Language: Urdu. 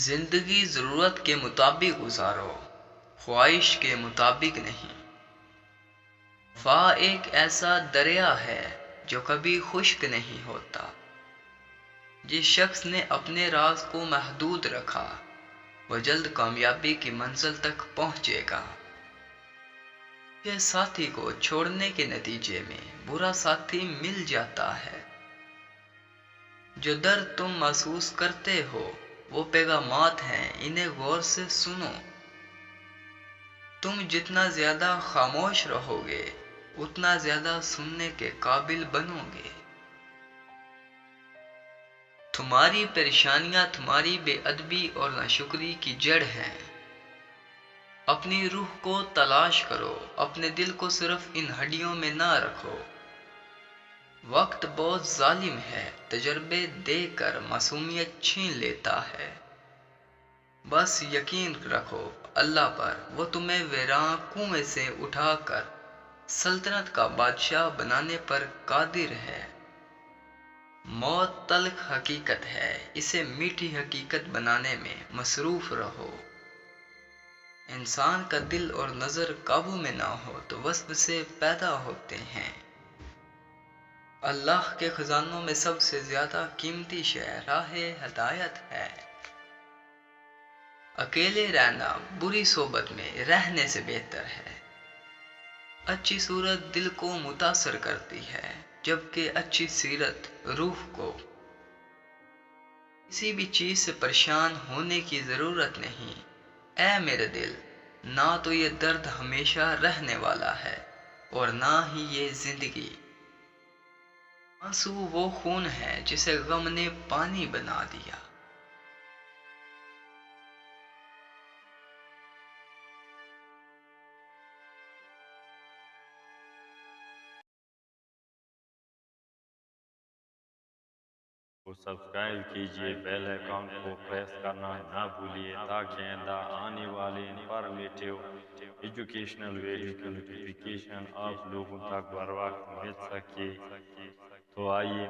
زندگی ضرورت کے مطابق گزارو، خواہش کے مطابق نہیں۔ وفا ایک ایسا دریا ہے جو کبھی خشک نہیں ہوتا۔ جس شخص نے اپنے راز کو محدود رکھا وہ جلد کامیابی کی منزل تک پہنچے گا۔ اچھے ساتھی کو چھوڑنے کے نتیجے میں برا ساتھی مل جاتا ہے۔ جو درد تم محسوس کرتے ہو وہ پیغامات ہیں، انہیں غور سے سنو۔ تم جتنا زیادہ خاموش رہو گے اتنا زیادہ سننے کے قابل بنو گے۔ تمہاری پریشانیاں تمہاری بے ادبی اور ناشکری کی جڑ ہیں۔ اپنی روح کو تلاش کرو، اپنے دل کو صرف ان ہڈیوں میں نہ رکھو۔ وقت بہت ظالم ہے، تجربے دے کر معصومیت چھین لیتا ہے۔ بس یقین رکھو اللہ پر، وہ تمہیں ویراں کنویں سے اٹھا کر سلطنت کا بادشاہ بنانے پر قادر ہے۔ موت تلخ حقیقت ہے، اسے میٹھی حقیقت بنانے میں مصروف رہو۔ انسان کا دل اور نظر قابو میں نہ ہو تو وسوسے پیدا ہوتے ہیں۔ اللہ کے خزانوں میں سب سے زیادہ قیمتی شے راہ ہدایت ہے۔ اکیلے رہنا بری صحبت میں رہنے سے بہتر ہے۔ اچھی صورت دل کو متاثر کرتی ہے جبکہ اچھی سیرت روح کو۔ کسی بھی چیز سے پریشان ہونے کی ضرورت نہیں، اے میرے دل، نہ تو یہ درد ہمیشہ رہنے والا ہے اور نہ ہی یہ زندگی۔ آنسو وہ خون ہے جسے غم نے پانی بنا دیا۔ کو سبسکرائب کیجئے، بیل آئیکن کو پریس کرنا نہ بھولیے تاکہ آئندہ آنے والے انفارمیٹیو ایجوکیشنل ویڈیو کی نوٹیفیکیشن آپ لوگوں تک بر وقت مل سکے۔ تو آئیے